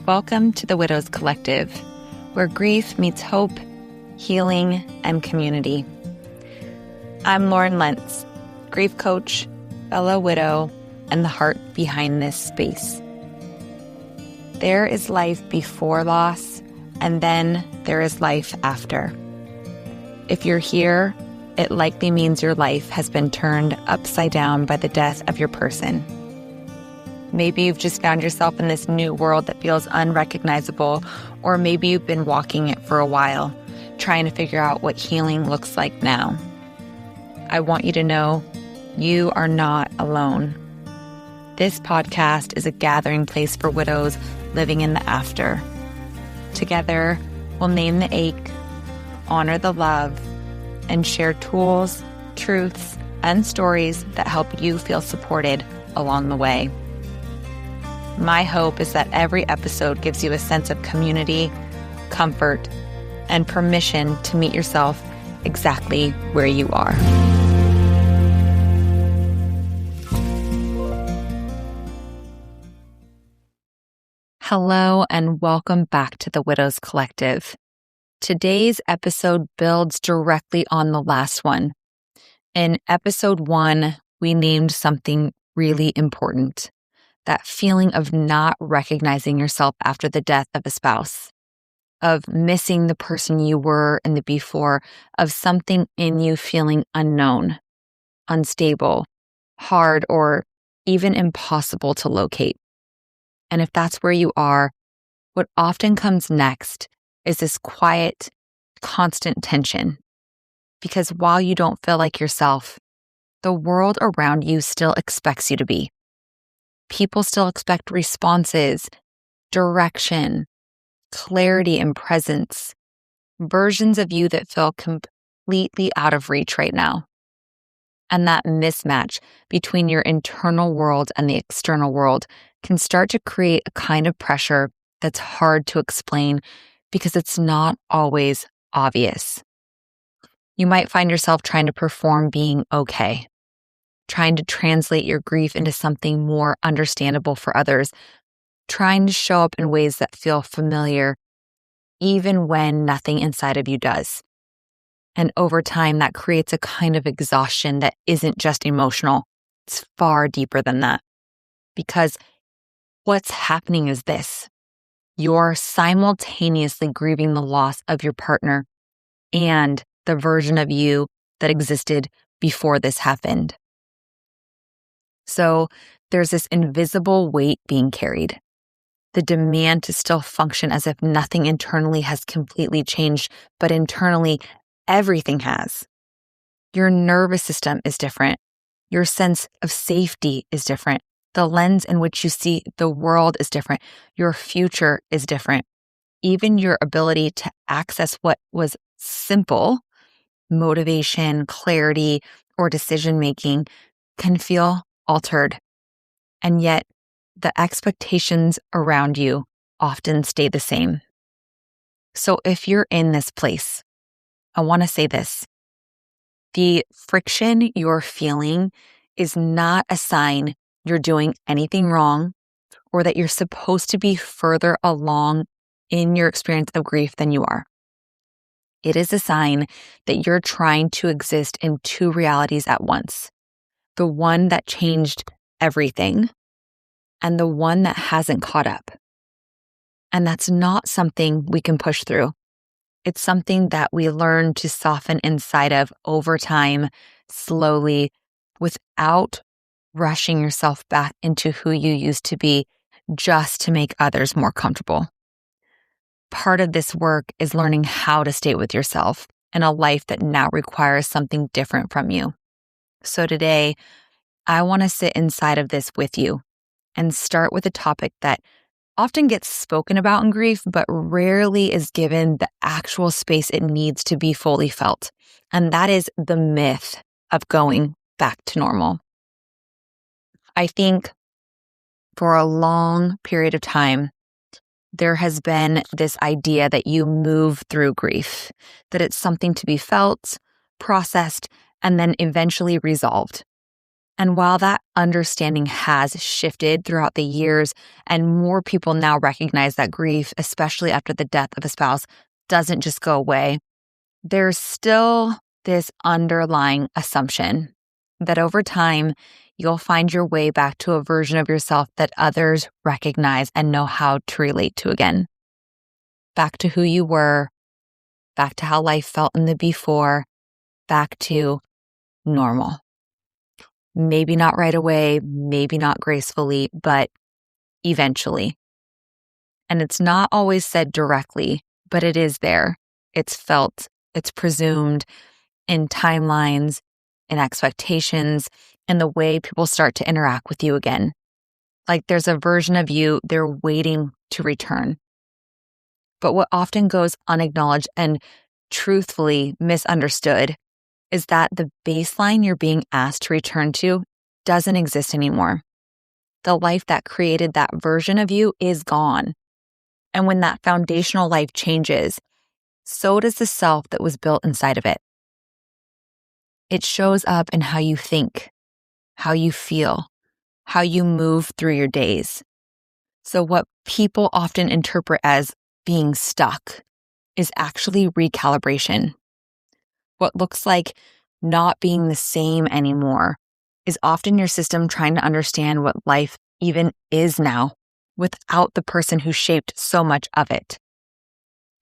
Welcome to the Widows Collective, where grief meets hope, healing, and community. I'm Lauren Lentz, grief coach, fellow widow, and the heart behind this space. There is life before loss, and then there is life after. If you're here, it likely means your life has been turned upside down by the death of your person. Maybe you've just found yourself in this new world that feels unrecognizable, or maybe you've been walking it for a while, trying to figure out what healing looks like now. I want you to know you are not alone. This podcast is a gathering place for widows living in the after. Together, we'll name the ache, honor the love, and share tools, truths, and stories that help you feel supported along the way. My hope is that every episode gives you a sense of community, comfort, and permission to meet yourself exactly where you are. Hello, and welcome back to the Widows Collective. Today's episode builds directly on the last one. In episode 1, we named something really important. That feeling of not recognizing yourself after the death of a spouse, of missing the person you were in the before, of something in you feeling unknown, unstable, hard, or even impossible to locate. And if that's where you are, what often comes next is this quiet, constant tension. Because while you don't feel like yourself, the world around you still expects you to be. People still expect responses, direction, clarity, and presence, versions of you that feel completely out of reach right now. And that mismatch between your internal world and the external world can start to create a kind of pressure that's hard to explain because it's not always obvious. You might find yourself trying to perform being okay, trying to translate your grief into something more understandable for others, trying to show up in ways that feel familiar, even when nothing inside of you does. And over time, that creates a kind of exhaustion that isn't just emotional. It's far deeper than that. Because what's happening is this. You're simultaneously grieving the loss of your partner and the version of you that existed before this happened. So there's this invisible weight being carried. The demand to still function as if nothing internally has completely changed, but internally, everything has. Your nervous system is different. Your sense of safety is different. The lens in which you see the world is different. Your future is different. Even your ability to access what was simple, motivation, clarity, or decision-making can feel altered. And yet, the expectations around you often stay the same. So if you're in this place, I want to say this. The friction you're feeling is not a sign you're doing anything wrong or that you're supposed to be further along in your experience of grief than you are. It is a sign that you're trying to exist in two realities at once. The one that changed everything and the one that hasn't caught up. And that's not something we can push through. It's something that we learn to soften inside of over time, slowly, without rushing yourself back into who you used to be just to make others more comfortable. Part of this work is learning how to stay with yourself in a life that now requires something different from you. So today, I want to sit inside of this with you and start with a topic that often gets spoken about in grief, but rarely is given the actual space it needs to be fully felt. And that is the myth of going back to normal. I think for a long period of time, there has been this idea that you move through grief, that it's something to be felt, processed, and then eventually resolved. And while that understanding has shifted throughout the years, and more people now recognize that grief, especially after the death of a spouse, doesn't just go away, there's still this underlying assumption that over time, you'll find your way back to a version of yourself that others recognize and know how to relate to again. Back to who you were, back to how life felt in the before, back to normal. Maybe not right away, maybe not gracefully, but eventually. And it's not always said directly, but it is there. It's felt, it's presumed in timelines, in expectations, and the way people start to interact with you again. Like there's a version of you they're waiting to return. But what often goes unacknowledged and truthfully misunderstood is that the baseline you're being asked to return to doesn't exist anymore. The life that created that version of you is gone. And when that foundational life changes, so does the self that was built inside of it. It shows up in how you think, how you feel, how you move through your days. So what people often interpret as being stuck is actually recalibration. What looks like not being the same anymore is often your system trying to understand what life even is now without the person who shaped so much of it.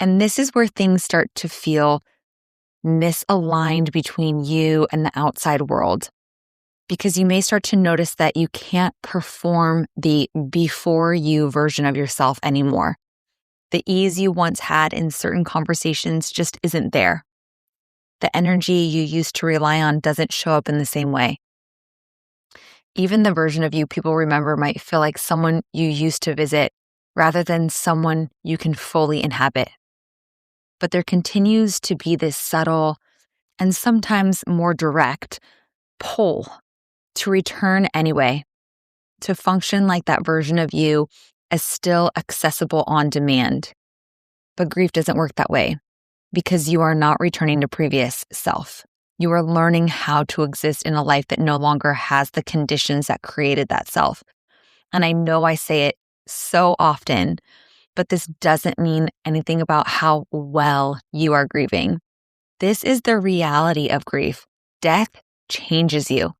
And this is where things start to feel misaligned between you and the outside world, because you may start to notice that you can't perform the before you version of yourself anymore. The ease you once had in certain conversations just isn't there. The energy you used to rely on doesn't show up in the same way. Even the version of you people remember might feel like someone you used to visit rather than someone you can fully inhabit. But there continues to be this subtle and sometimes more direct pull to return anyway, to function like that version of you as still accessible on demand. But grief doesn't work that way because you are not returning to previous self. You are learning how to exist in a life that no longer has the conditions that created that self. And I know I say it so often, but this doesn't mean anything about how well you are grieving. This is the reality of grief. Death changes you.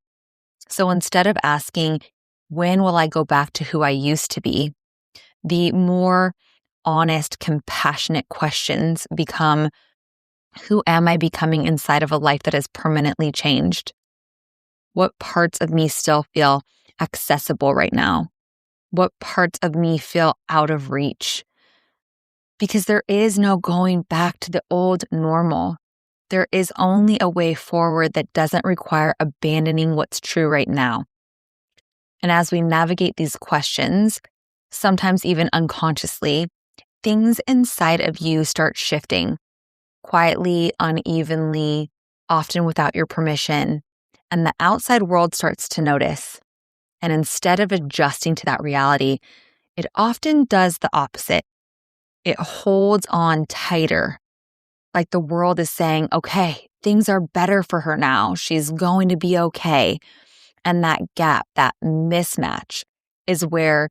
So instead of asking, when will I go back to who I used to be? The more honest, compassionate questions become, who am I becoming inside of a life that has permanently changed? What parts of me still feel accessible right now? What parts of me feel out of reach? Because there is no going back to the old normal. There is only a way forward that doesn't require abandoning what's true right now. And as we navigate these questions, sometimes even unconsciously, things inside of you start shifting quietly, unevenly, often without your permission. And the outside world starts to notice. And instead of adjusting to that reality, it often does the opposite. It holds on tighter, like the world is saying, okay, things are better for her now. She's going to be okay. And that gap, that mismatch is where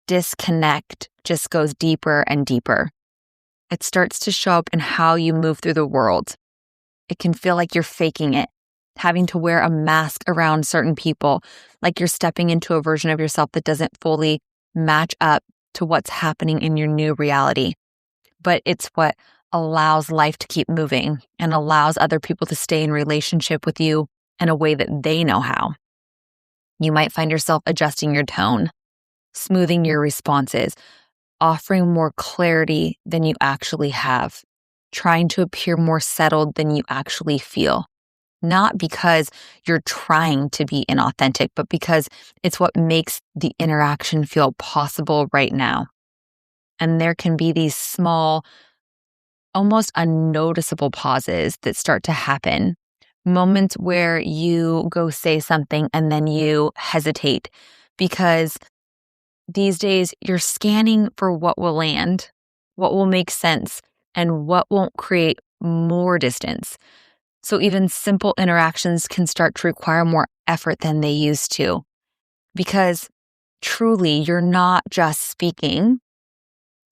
disconnect just goes deeper and deeper. It starts to show up in how you move through the world. It can feel like you're faking it, having to wear a mask around certain people, like you're stepping into a version of yourself that doesn't fully match up to what's happening in your new reality. But it's what allows life to keep moving and allows other people to stay in relationship with you in a way that they know how. You might find yourself adjusting your tone, smoothing your responses, offering more clarity than you actually have, trying to appear more settled than you actually feel. Not because you're trying to be inauthentic, but because it's what makes the interaction feel possible right now. And there can be these small, almost unnoticeable pauses that start to happen. Moments where you go say something and then you hesitate because these days you're scanning for what will land, what will make sense, and what won't create more distance. So even simple interactions can start to require more effort than they used to, because truly you're not just speaking,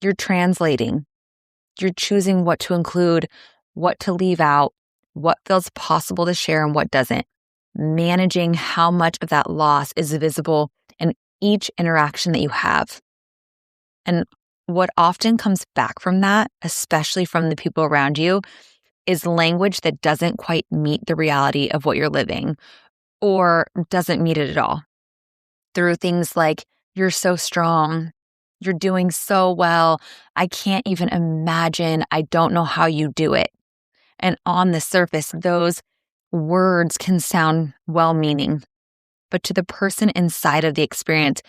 you're translating. You're choosing what to include, what to leave out, what feels possible to share and what doesn't. Managing how much of that loss is visible in each interaction that you have. And what often comes back from that, especially from the people around you, is language that doesn't quite meet the reality of what you're living or doesn't meet it at all. Through things like, "You're so strong. You're doing so well. I can't even imagine. I don't know how you do it." And on the surface, those words can sound well-meaning, but to the person inside of the experience,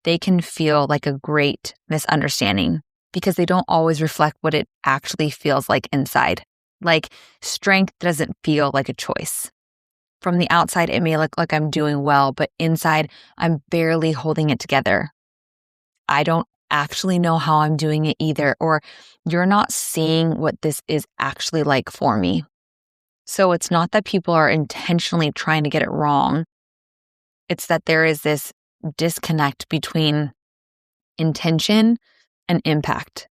they can feel like a great misunderstanding because they don't always reflect what it actually feels like inside. Like, strength doesn't feel like a choice. From the outside, it may look like I'm doing well, but inside, I'm barely holding it together. I don't actually know how I'm doing it either, or you're not seeing what this is actually like for me. So it's not that people are intentionally trying to get it wrong. It's that there is this disconnect between intention and impact.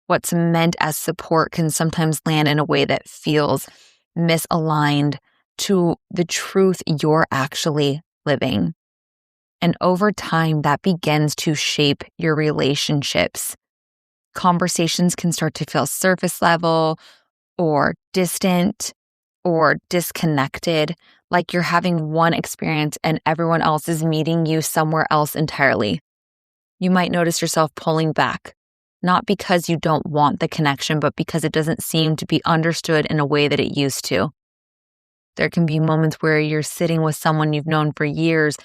What's meant as support can sometimes land in a way that feels misaligned to the truth you're actually living. And over time, that begins to shape your relationships. Conversations can start to feel surface level or distant or disconnected, like you're having one experience and everyone else is meeting you somewhere else entirely. You might notice yourself pulling back, not because you don't want the connection, but because it doesn't seem to be understood in a way that it used to. There can be moments where you're sitting with someone you've known for years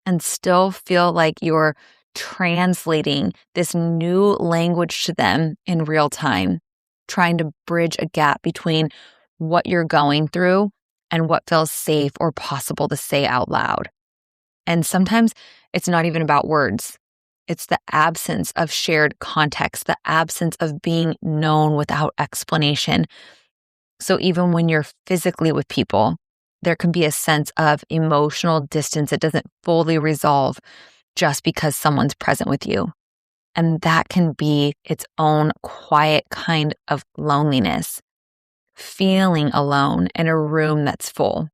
and still feel like you're translating this new language to them in real time, trying to bridge a gap between what you're going through and what feels safe or possible to say out loud. And sometimes it's not even about words. It's the absence of shared context, the absence of being known without explanation. So even when you're physically with people, there can be a sense of emotional distance that doesn't fully resolve just because someone's present with you. And that can be its own quiet kind of loneliness, feeling alone in a room that's full.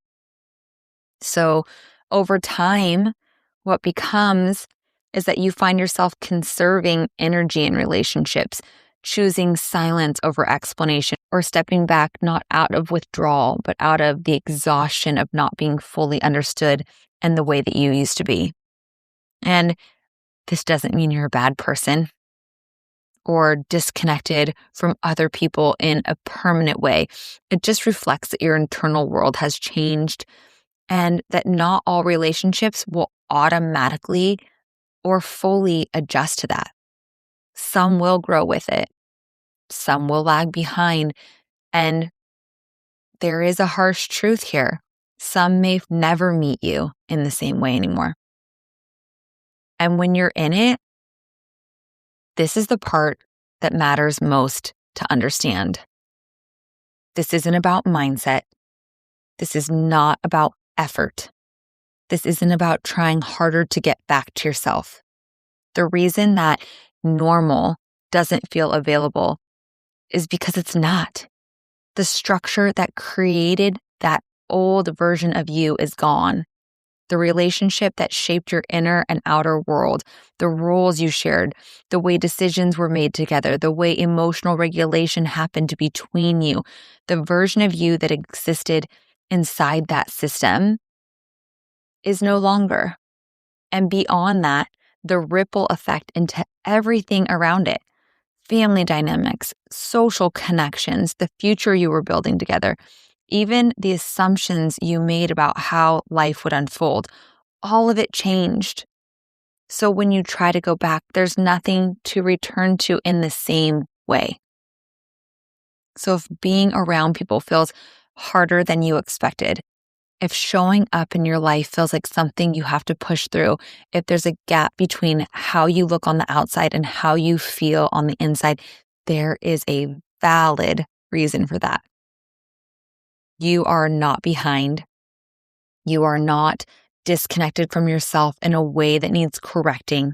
So over time, what becomes is that you find yourself conserving energy in relationships, choosing silence over explanation, or stepping back not out of withdrawal, but out of the exhaustion of not being fully understood in the way that you used to be. And this doesn't mean you're a bad person or disconnected from other people in a permanent way. It just reflects that your internal world has changed and that not all relationships will automatically or fully adjust to that. Some will grow with it. Some will lag behind. And there is a harsh truth here. Some may never meet you in the same way anymore. And when you're in it, this is the part that matters most to understand. This isn't about mindset. This is not about effort. This isn't about trying harder to get back to yourself. The reason that normal doesn't feel available is because it's not. The structure that created that old version of you is gone. The relationship that shaped your inner and outer world, the roles you shared, the way decisions were made together, the way emotional regulation happened between you, the version of you that existed inside that system is no longer. And beyond that, the ripple effect into everything around it, family dynamics, social connections, the future you were building together, even the assumptions you made about how life would unfold, all of it changed. So when you try to go back, there's nothing to return to in the same way. So if being around people feels harder than you expected, if showing up in your life feels like something you have to push through, if there's a gap between how you look on the outside and how you feel on the inside, there is a valid reason for that. You are not behind. You are not disconnected from yourself in a way that needs correcting.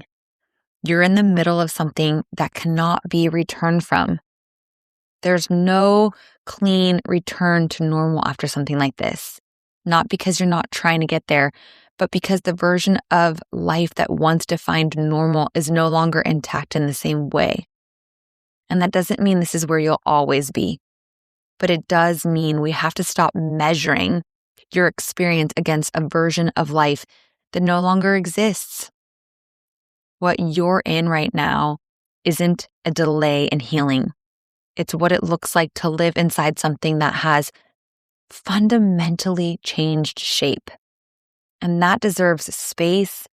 You're in the middle of something that cannot be returned from. There's no clean return to normal after something like this. Not because you're not trying to get there, but because the version of life that once defined normal is no longer intact in the same way. And that doesn't mean this is where you'll always be, but it does mean we have to stop measuring your experience against a version of life that no longer exists. What you're in right now isn't a delay in healing. It's what it looks like to live inside something that has fundamentally changed shape. And that deserves space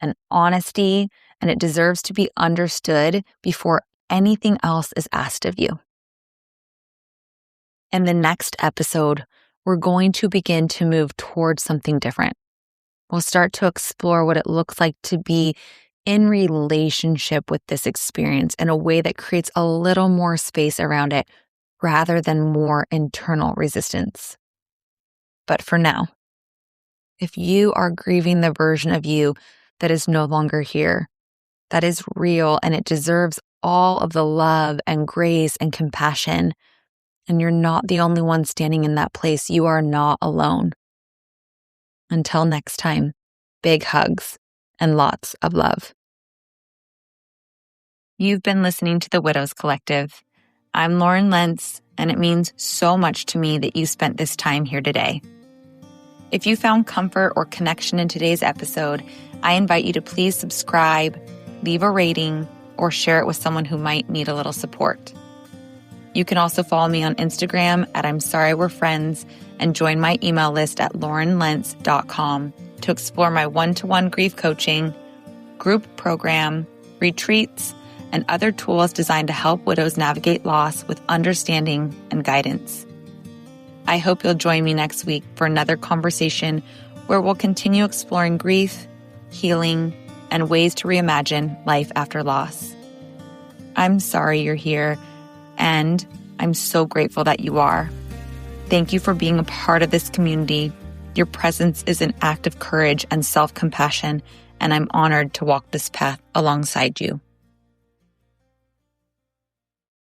and honesty, and it deserves to be understood before anything else is asked of you. In the next episode, we're going to begin to move towards something different. We'll start to explore what it looks like to be in relationship with this experience in a way that creates a little more space around it rather than more internal resistance. But for now, if you are grieving the version of you that is no longer here, that is real and it deserves all of the love and grace and compassion, and you're not the only one standing in that place, you are not alone. Until next time, big hugs and lots of love. You've been listening to the Widows Collective. I'm Lauren Lentz, and it means so much to me that you spent this time here today. If you found comfort or connection in today's episode, I invite you to please subscribe, leave a rating, or share it with someone who might need a little support. You can also follow me on Instagram at I'm Sorry We're Friends and join my email list at laurenlentz.com to explore my one-to-one grief coaching, group program, retreats, and other tools designed to help widows navigate loss with understanding and guidance. I hope you'll join me next week for another conversation where we'll continue exploring grief, healing, and ways to reimagine life after loss. I'm sorry you're here, and I'm so grateful that you are. Thank you for being a part of this community. Your presence is an act of courage and self-compassion, and I'm honored to walk this path alongside you.